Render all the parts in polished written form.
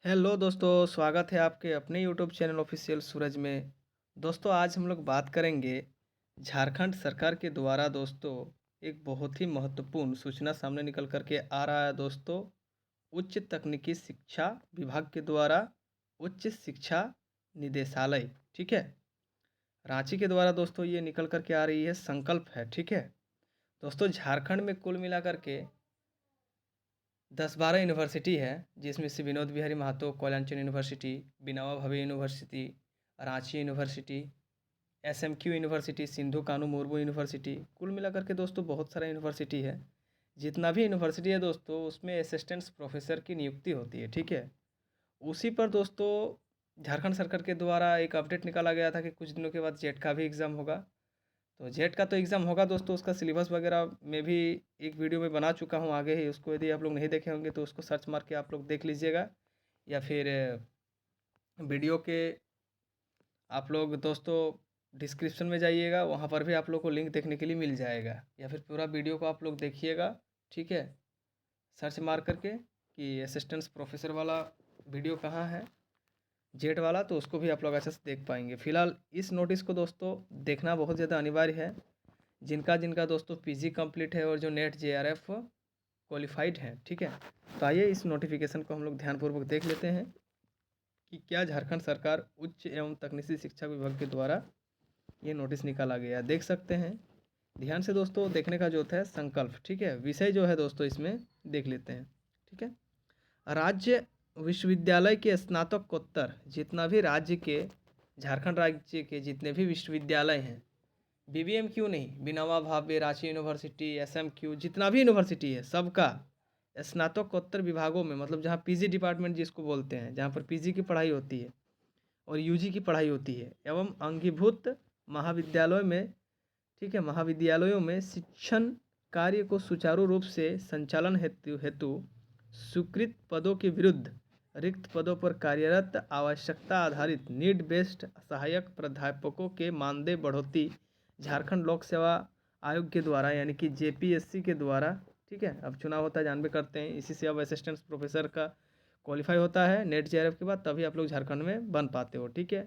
Hello दोस्तों, स्वागत है आपके अपने यूट्यूब चैनल ऑफिशियल सूरज में। दोस्तों आज हम लोग बात करेंगे झारखंड सरकार के द्वारा दोस्तों एक बहुत ही महत्वपूर्ण सूचना सामने निकल कर के आ रहा है दोस्तों। उच्च तकनीकी शिक्षा विभाग के द्वारा उच्च शिक्षा निदेशालय, ठीक है, रांची के द्वारा दोस्तों ये निकल कर के आ रही है, संकल्प है, ठीक है। दोस्तों झारखंड में कुल मिलाकर के 10-12 यूनिवर्सिटी है, जिसमें से विनोद बिहारी महतो कोयलांचल यूनिवर्सिटी, बिनावा Bhave university, Ranchi university, SMQ university, Sido Kanhu Murmu university, कुल मिलाकर के दोस्तों बहुत सारा यूनिवर्सिटी है। जितना भी यूनिवर्सिटी है दोस्तों उसमें असिस्टेंट प्रोफेसर की नियुक्ति होती है, ठीक है। उसी पर दोस्तों झारखंड सरकार के द्वारा एक अपडेट निकाला गया था कि कुछ दिनों के बाद जेट का भी एग्ज़ाम होगा। तो जेट का तो एग्ज़ाम होगा दोस्तों, उसका सिलेबस वगैरह में भी एक वीडियो में बना चुका हूँ आगे ही, उसको यदि आप लोग नहीं देखे होंगे तो उसको सर्च मार के आप लोग देख लीजिएगा, या फिर वीडियो के आप लोग दोस्तों डिस्क्रिप्शन में जाइएगा, वहाँ पर भी आप लोग को लिंक देखने के लिए मिल जाएगा, या फिर पूरा वीडियो को आप लोग देखिएगा, ठीक है, सर्च मार करके कि असिस्टेंट प्रोफेसर वाला वीडियो कहाँ है, जेट वाला, तो उसको भी आप लोग अच्छे से देख पाएंगे। फिलहाल इस नोटिस को दोस्तों देखना बहुत ज़्यादा अनिवार्य है, जिनका जिनका दोस्तों पीजी कंप्लीट है और जो नेट जेआरएफ क्वालिफाइड है, ठीक है। तो आइए इस नोटिफिकेशन को हम लोग ध्यानपूर्वक देख लेते हैं कि क्या झारखंड सरकार उच्च एवं तकनीकी शिक्षा विभाग के द्वारा ये नोटिस निकाला गया। देख सकते हैं ध्यान से दोस्तों, देखने का जो होता है संकल्प, ठीक है। विषय जो है दोस्तों इसमें देख लेते हैं, ठीक है। राज्य विश्वविद्यालय के स्नातकोत्तर जितना भी राज्य के, झारखंड राज्य के जितने भी विश्वविद्यालय हैं, बीबीएम क्यों नहीं, बिनावा भावे, रांची यूनिवर्सिटी, एसएमक्यू, जितना भी यूनिवर्सिटी है सबका स्नातकोत्तर विभागों में, मतलब जहाँ पीजी डिपार्टमेंट जिसको बोलते हैं, जहाँ पर पीजी की पढ़ाई होती है और यूजी की पढ़ाई होती है, एवं अंगीभूत महाविद्यालयों में, ठीक है, महाविद्यालयों में शिक्षण कार्य को सुचारू रूप से संचालन हेतु हेतु स्वीकृत पदों के विरुद्ध रिक्त पदों पर कार्यरत आवश्यकता आधारित नीड बेस्ड सहायक प्राध्यापकों के मानदेय बढ़ोतरी झारखंड लोक सेवा आयोग के द्वारा, यानी कि जेपीएससी के द्वारा, ठीक है। अब चुनाव होता है, जानबे करते हैं, इसी से अब असिस्टेंट प्रोफेसर का क्वालिफाई होता है नेट जेआरएफ के बाद, तभी आप लोग झारखंड में बन पाते हो, ठीक है।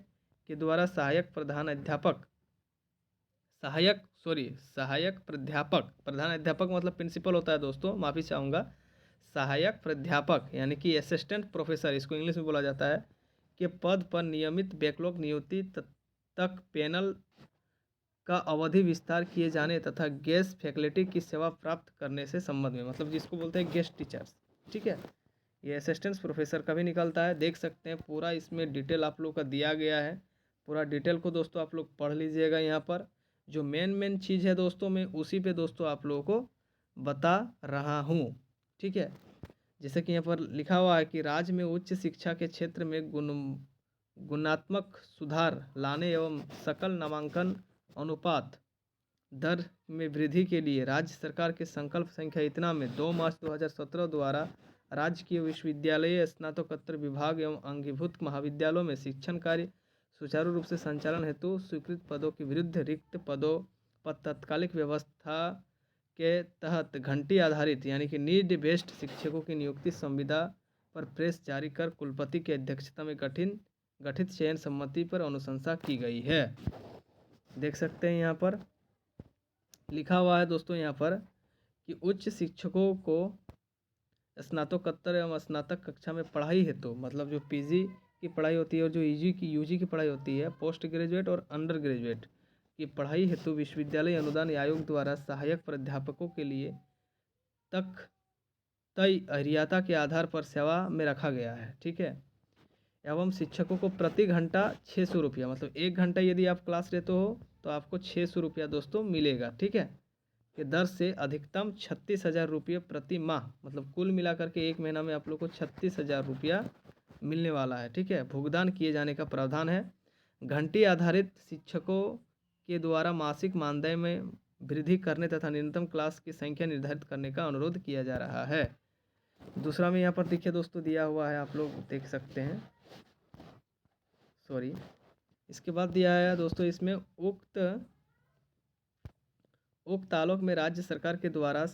के द्वारा सहायक प्रधान अध्यापक, सहायक प्राध्यापक, प्रधान अध्यापक मतलब प्रिंसिपल होता है दोस्तों, माफ़ी चाहूँगा, सहायक प्राध्यापक यानी कि असिस्टेंट प्रोफेसर इसको इंग्लिश में बोला जाता है, के पद पर नियमित बैकलॉग नियुक्ति तक पैनल का अवधि विस्तार किए जाने तथा गेस्ट फैकल्टी की सेवा प्राप्त करने से संबंध में, मतलब जिसको बोलते हैं गेस्ट टीचर्स, ठीक है। ये असिस्टेंट प्रोफेसर का भी निकलता है, देख सकते हैं पूरा इसमें डिटेल आप लोग का दिया गया है। पूरा डिटेल को दोस्तों आप लोग पढ़ लीजिएगा। यहाँ पर जो मेन चीज़ है दोस्तों, मैं उसी पे दोस्तों आप लोगों को बता रहा हूँ, ठीक है। जैसे कि यहाँ पर लिखा हुआ है कि राज्य में उच्च शिक्षा के क्षेत्र में गुणात्मक सुधार लाने एवं सकल नामांकन अनुपात दर में वृद्धि के लिए राज्य सरकार के संकल्प संख्या इतना में 2 मार्च 2017 द्वारा राजकीय विश्वविद्यालय स्नातकोत्तर विभाग एवं अंगीभूत महाविद्यालयों में शिक्षण कार्य सुचारू रूप से संचालन हेतु स्वीकृत पदों के विरुद्ध रिक्त पदों पर तत्कालिक व्यवस्था के तहत घंटी आधारित यानी कि नीड बेस्ड शिक्षकों की नियुक्ति संविदा पर प्रेस जारी कर कुलपति की अध्यक्षता में गठित चयन सम्मति पर अनुशंसा की गई है। देख सकते हैं यहाँ पर लिखा हुआ है दोस्तों यहाँ पर कि उच्च शिक्षकों को स्नातकोत्तर एवं स्नातक कक्षा में पढ़ाई हेतु, मतलब जो पीजी की पढ़ाई होती है और जो यूजी की पढ़ाई होती है, पोस्ट ग्रेजुएट और अंडर ग्रेजुएट की पढ़ाई हेतु विश्वविद्यालय अनुदान आयोग द्वारा सहायक प्राध्यापकों के लिए तक तय अहर्यता के आधार पर सेवा में रखा गया है, ठीक है। एवं शिक्षकों को प्रति घंटा 600 रुपया, मतलब 1 घंटा यदि आप क्लास लेते हो तो आपको 600 रुपया दोस्तों मिलेगा, ठीक है, के दर से अधिकतम 36,000 रुपये प्रति माह, मतलब कुल मिलाकर के एक महीना में आप लोग को 36,000 रुपया मिलने वाला है, ठीक है। भुगतान किए जाने का प्रावधान है। घंटी आधारित शिक्षकों के द्वारा मासिक मानदेय में वृद्धि करने तथा न्यूनतम क्लास की संख्या निर्धारित करने का अनुरोध किया जा रहा है। दूसरा में यहाँ पर देखिए दोस्तों दिया हुआ है, आप लोग देख सकते हैं, सॉरी, इसके बाद दिया है दोस्तों इसमें उक्त तालुक में राज्य सरकार के द्वारा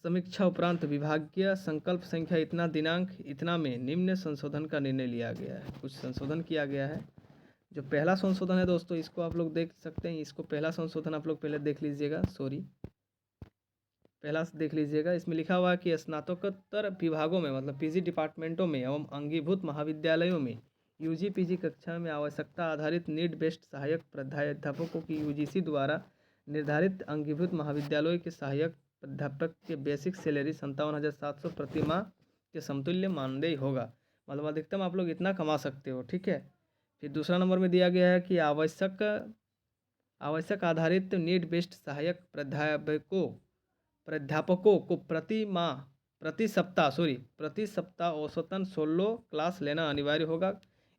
समीक्षा उपरांत विभागीय संकल्प संख्या इतना दिनांक इतना में निम्न संशोधन का निर्णय लिया गया है। कुछ संशोधन किया गया है। जो पहला संशोधन है दोस्तों, इसको आप लोग देख सकते हैं। इसको पहला संशोधन आप लोग पहले देख लीजिएगा, पहला देख लीजिएगा। इसमें लिखा हुआ है कि स्नातकोत्तर विभागों में मतलब पीजी डिपार्टमेंटों में एवं अंगीभूत महाविद्यालयों में यूजी पीजी कक्षा में आवश्यकता आधारित नीड बेस्ड सहायक प्राध्यापकों की यूजीसी द्वारा निर्धारित अंगीभूत महाविद्यालयों के सहायक प्राध्यापक के बेसिक सैलरी 57,700 प्रति माह के समतुल्य मानदेय होगा। मतलब अधिकतम आप लोग इतना कमा सकते हो, ठीक है। फिर दूसरा नंबर में दिया गया है कि आवश्यक आधारित नीड बेस्ड सहायक प्राध्यापकों को प्रति सप्ताह औसतन 16 क्लास लेना अनिवार्य होगा।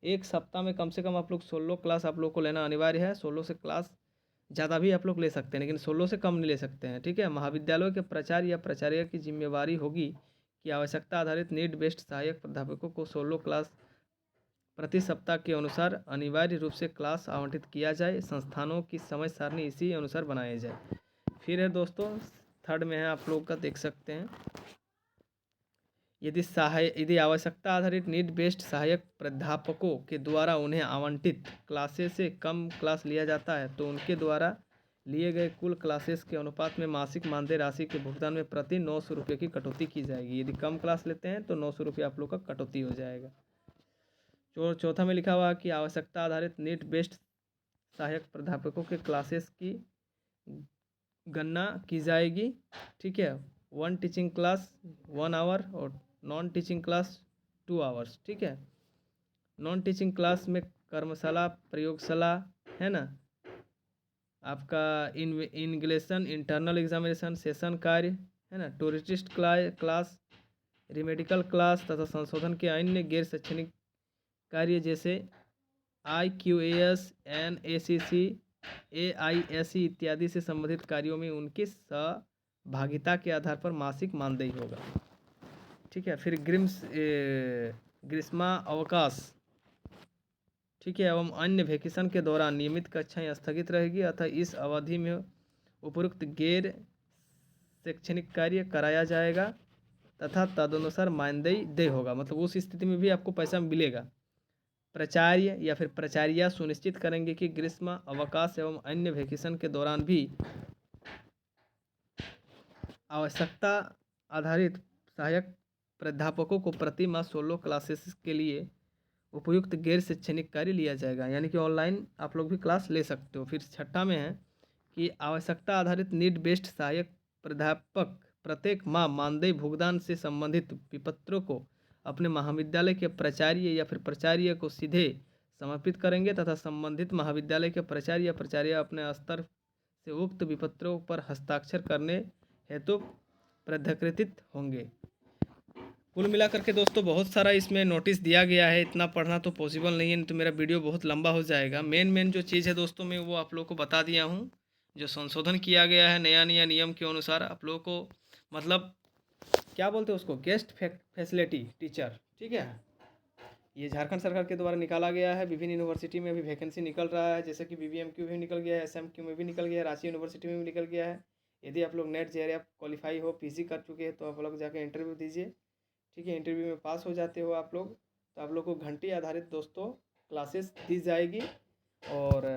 एक सप्ताह में कम से कम आप लोग 16 क्लास आप लोग को लेना अनिवार्य है। 16 से क्लास ज़्यादा भी आप लोग ले सकते हैं, लेकिन 16 से कम नहीं ले सकते हैं, ठीक है। महाविद्यालयों के प्राचार्य या प्राचार्य की जिम्मेवारी होगी कि आवश्यकता आधारित नीड बेस्ड सहायक प्राध्यापकों को 16 क्लास प्रति सप्ताह के अनुसार अनिवार्य रूप से क्लास आवंटित किया जाए। संस्थानों की समय सारणी इसी अनुसार बनाई जाए। फिर है दोस्तों, थर्ड में है, आप लोग का देख सकते हैं, यदि आवश्यकता आधारित नीड बेस्ड सहायक प्राध्यापकों के द्वारा उन्हें आवंटित क्लासेस से कम क्लास लिया जाता है तो उनके द्वारा लिए गए कुल क्लासेस के अनुपात में मासिक मानदेय राशि के भुगतान में प्रति 900 रुपये की कटौती की जाएगी। यदि कम क्लास लेते हैं तो 900 रुपये आप लोग का कटौती हो जाएगा। चौथा में लिखा हुआ कि आवश्यकता आधारित नीड बेस्ड सहायक प्राध्यापकों के क्लासेस की गणना की जाएगी, ठीक है। 1 टीचिंग क्लास 1 आवर और नॉन टीचिंग क्लास 2 आवर्स, ठीक है। नॉन टीचिंग क्लास में कर्मशाला, प्रयोगशाला, है ना, आपका इन्विजिलेशन, इंटरनल एग्जामिनेशन, सेशन कार्य, है ना, टूरिस्ट क्लास, रिमेडिकल क्लास तथा संशोधन के अन्य गैर शैक्षणिक कार्य जैसे IQAS, NACC, AISE इत्यादि से संबंधित कार्यों में उनकी सहभागिता के आधार पर मासिक मानदेय होगा, ठीक है। फिर ग्रीष्मा अवकाश, ठीक है, एवं अन्य वेकेशन के दौरान नियमित कक्षाएं स्थगित रहेगी अतः इस अवधि में उपरोक्त गैर शैक्षणिक कार्य कराया जाएगा तथा तदनुसार मानदेय होगा। मतलब उस स्थिति में भी आपको पैसा मिलेगा। प्राचार्य या फिर प्राचार्या सुनिश्चित करेंगे कि ग्रीष्म अवकाश एवं अन्य वेकेशन के दौरान भी आवश्यकता आधारित सहायक प्राध्यापकों को प्रति माह 16 क्लासेस के लिए उपयुक्त गैर शैक्षणिक कार्य लिया जाएगा, यानी कि ऑनलाइन आप लोग भी क्लास ले सकते हो। फिर छठा में है कि आवश्यकता आधारित नीड बेस्ड सहायक प्राध्यापक प्रत्येक माह मानदेय भुगतान से संबंधित विपत्रों को अपने महाविद्यालय के प्राचार्य या फिर प्राचार्य को सीधे समर्पित करेंगे तथा संबंधित महाविद्यालय के प्राचार्य या प्राचार्य अपने स्तर से उक्त विपत्रों पर हस्ताक्षर करने हेतु प्राधिकृत होंगे। कुल मिलाकर के दोस्तों बहुत सारा इसमें नोटिस दिया गया है, इतना पढ़ना तो पॉसिबल नहीं है, नहीं तो मेरा वीडियो बहुत लंबा हो जाएगा। मेन जो चीज़ है दोस्तों मैं वो आप लोग को बता दिया हूँ। जो संशोधन किया गया है नया नियम के अनुसार आप लोगों को, मतलब क्या बोलते हैं उसको, गेस्ट फैसिलिटी टीचर, ठीक है। ये झारखंड सरकार के द्वारा निकाला गया है। विभिन्न यूनिवर्सिटी में भी वैकेंसी निकल रहा है, जैसे कि BBMQ में निकल गया है, SMQ में भी निकल गया है, रांची यूनिवर्सिटी में भी निकल गया है। यदि आप लोग नेट JRF क्वालिफाई हो, PG कर चुके हैं तो आप लोग जाकर इंटरव्यू दीजिए, ठीक है। इंटरव्यू में पास हो जाते हो आप लोग तो आप लोग को घंटे आधारित दोस्तों क्लासेस दी जाएगी और